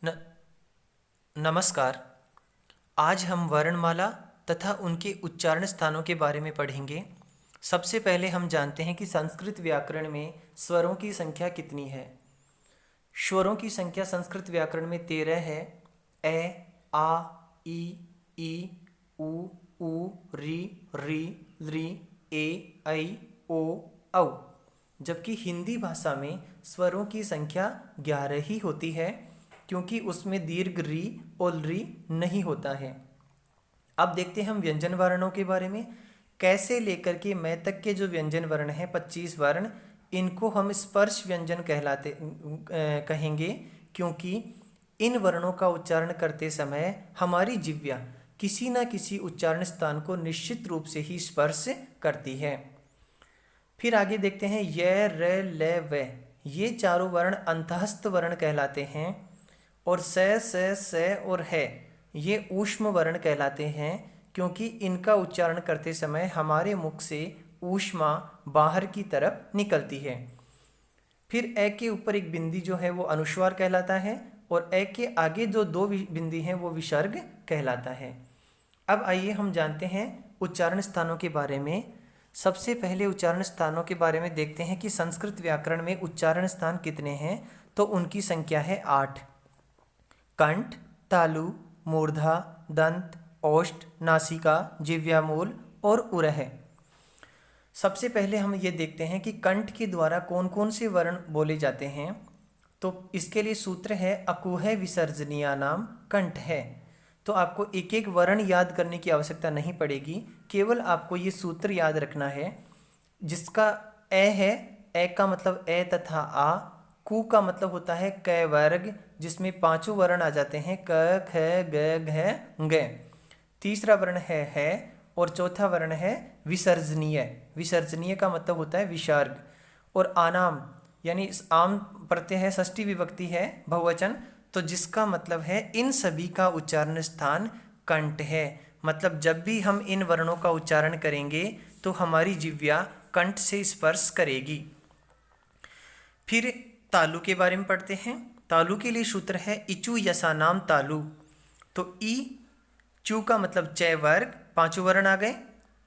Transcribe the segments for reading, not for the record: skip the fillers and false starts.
न, नमस्कार। आज हम वर्णमाला तथा उनके उच्चारण स्थानों के बारे में पढ़ेंगे। सबसे पहले हम जानते हैं कि संस्कृत व्याकरण में स्वरों की संख्या कितनी है। स्वरों की संख्या संस्कृत व्याकरण में 13 है। ए, आ, ई, उ, री, री, ए, ऐ, ओ, औ। जबकि हिंदी भाषा में स्वरों की संख्या 11 ही होती है, क्योंकि उसमें दीर्घ री और री नहीं होता है। अब देखते हैं हम व्यंजन वर्णों के बारे में। कैसे लेकर के मैं तक के जो व्यंजन वर्ण हैं 25 वर्ण, इनको हम स्पर्श व्यंजन कहेंगे, क्योंकि इन वर्णों का उच्चारण करते समय हमारी जिह्वा किसी न किसी उच्चारण स्थान को निश्चित रूप से ही स्पर्श करती है। फिर आगे देखते हैं य, र, ल, व। ये चारों वर्ण अंतःस्थ वर्ण कहलाते हैं। और स और है ये ऊष्म वर्ण कहलाते हैं, क्योंकि इनका उच्चारण करते समय हमारे मुख से ऊष्मा बाहर की तरफ निकलती है। फिर ए के ऊपर एक बिंदी जो है वो अनुस्वार कहलाता है, और ए के आगे जो दो बिंदी हैं वो विसर्ग कहलाता है। अब आइए हम जानते हैं उच्चारण स्थानों के बारे में। सबसे पहले उच्चारण स्थानों के बारे में देखते हैं कि संस्कृत व्याकरण में उच्चारण स्थान कितने हैं। तो उनकी संख्या है 8। कंठ, तालु, मूर्धा, दंत, ओष्ठ, नासिका, जिह्वामूल और उरह। सबसे पहले हम ये देखते हैं कि कंठ के द्वारा कौन कौन से वर्ण बोले जाते हैं। तो इसके लिए सूत्र है अकुह विसर्जनीया नाम कंठ है। तो आपको एक एक वर्ण याद करने की आवश्यकता नहीं पड़ेगी, केवल आपको ये सूत्र याद रखना है। जिसका ए है, ए का मतलब ए तथा आ। कु का मतलब होता है क वर्ग, जिसमें पांचों वर्ण आ जाते हैं क, ख, ग, घ, ङ। तीसरा वर्ण है और चौथा वर्ण है विसर्जनीय। विसर्जनीय का मतलब होता है विसर्ग। और आनाम यानी आम प्रत्यय है, षष्ठी विभक्ति है, बहुवचन, तो जिसका मतलब है इन सभी का उच्चारण स्थान कंठ है। मतलब जब भी हम इन वर्णों का उच्चारण करेंगे तो हमारी जिह्वा कंठ से स्पर्श करेगी। फिर तालु के बारे में पढ़ते हैं। तालु के लिए सूत्र है इचु यसा नाम तालु। तो ई चू का मतलब च वर्ग, पांचों वर्ण आ गए।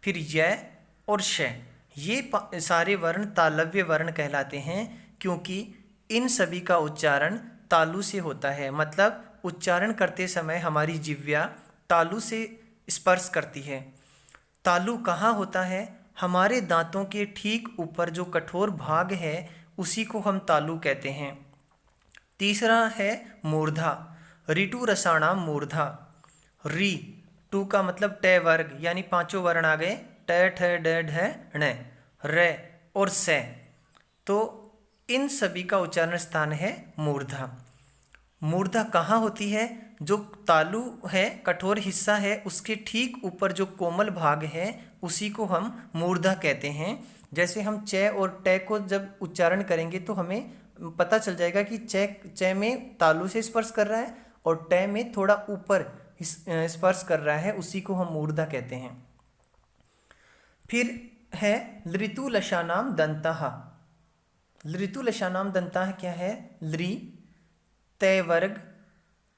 फिर य और श, ये सारे वर्ण तालव्य वर्ण कहलाते हैं, क्योंकि इन सभी का उच्चारण तालु से होता है। मतलब उच्चारण करते समय हमारी जिह्वा तालु से स्पर्श करती है। तालु कहाँ होता है? हमारे दांतों के ठीक ऊपर जो कठोर भाग है उसी को हम तालु कहते हैं। तीसरा है मूर्धा। ऋतु रसाणाम मूर्धा। री, टू का मतलब ट वर्ग, यानी पांचों वर्ण आ गए ट, ठ, ड, ढ, ण, र और से। तो इन सभी का उच्चारण स्थान है मूर्धा। मूर्धा कहाँ होती है? जो तालु है, कठोर हिस्सा है, उसके ठीक ऊपर जो कोमल भाग है उसी को हम मूर्धा कहते हैं। जैसे हम च और ट को जब उच्चारण करेंगे तो हमें पता चल जाएगा कि च में तालु से स्पर्श कर रहा है और ट में थोड़ा ऊपर स्पर्श कर रहा है, उसी को हम मूर्धा कहते हैं। फिर है लृतु लशानाम दंतः। लृतु लशानाम दंतः क्या है? लृ, तय वर्ग,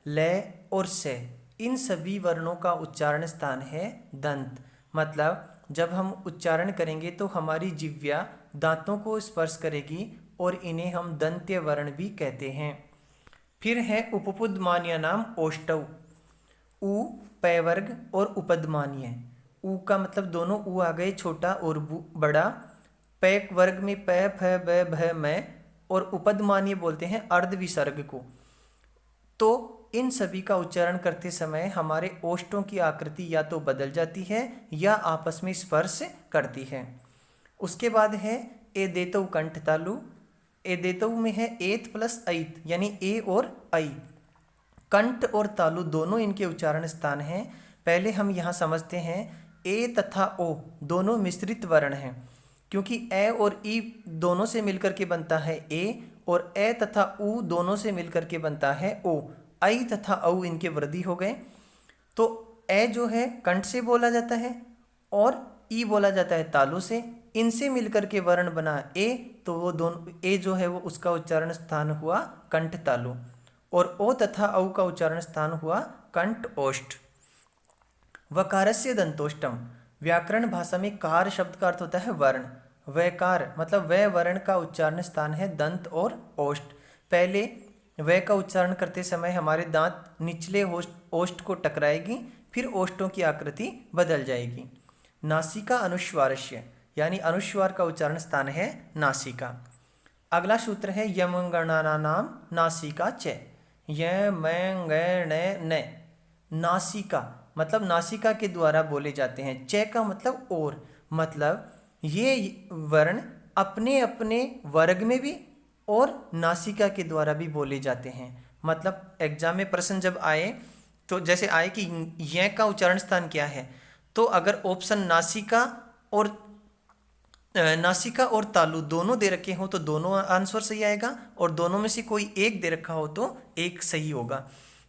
ल और से, इन सभी वर्णों का उच्चारण स्थान है दंत। मतलब जब हम उच्चारण करेंगे तो हमारी जिह्वा दांतों को स्पर्श करेगी और इन्हें हम दंत्य वर्ण भी कहते हैं। फिर है उपपदमान्य नाम ओष्ठौ। उ, पै वर्ग और उपदमान्य। उ का मतलब दोनों उ आ गए, छोटा और बड़ा। पै वर्ग में प, फ, ब, भ, म, और उपदमान्य बोलते हैं अर्ध विसर्ग को। तो इन सभी का उच्चारण करते समय हमारे ओष्ठों की आकृति या तो बदल जाती है या आपस में स्पर्श करती है। उसके बाद है ए देतौ कंठ तालु। ए देतौ में है एत प्लस ऐत, यानी ए और ऐ। कंठ और तालु दोनों इनके उच्चारण स्थान हैं। पहले हम यहाँ समझते हैं ए तथा ओ दोनों मिश्रित वर्ण हैं, क्योंकि ए और ई दोनों से मिलकर के बनता है ए, और ए तथा उ दोनों से मिलकर के बनता है ओ। ऐ तथा औ इनके वृद्धि हो गए। तो ए जो है कंठ से बोला जाता है और ई बोला जाता है तालु से। इनसे मिलकर के वर्ण बना ए, तो वो दोनों ए जो है वो उसका उच्चारण स्थान हुआ कंठ तालु। और ओ तथा औ का उच्चारण स्थान हुआ कंठ ओष्ठ। वकारस्य दंतोष्टम, व्याकरण भाषा में कार शब्द का अर्थ होता है वर्ण। वैकार मतलब वह वर्ण का उच्चारण स्थान है दंत और ओष्ठ। पहले वह का उच्चारण करते समय हमारे दांत निचले ओष्ठ को टकराएगी, फिर ओष्ठों की आकृति बदल जाएगी। नासिका अनुस्वारस्य, यानी अनुस्वार का उच्चारण स्थान है नासिका। अगला सूत्र है यमगणानाम नासिका च, य मैं ग न। नासिका मतलब नासिका के द्वारा बोले जाते हैं। च का मतलब और, मतलब ये वर्ण अपने अपने वर्ग में भी और नासिका के द्वारा भी बोले जाते हैं। मतलब एग्जाम में प्रश्न जब आए तो जैसे आए कि य का उच्चारण स्थान क्या है, तो अगर ऑप्शन नासिका और तालु दोनों दे रखे हो तो दोनों आंसर सही आएगा, और दोनों में से कोई एक दे रखा हो तो एक सही होगा,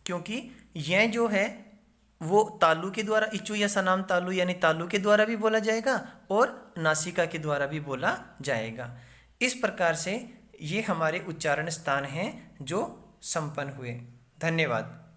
क्योंकि यह जो है वो तालु के द्वारा, इचु या सनाम तालु यानी तालु के द्वारा भी बोला जाएगा और नासिका के द्वारा भी बोला जाएगा। इस प्रकार से ये हमारे उच्चारण स्थान हैं जो संपन्न हुए। धन्यवाद।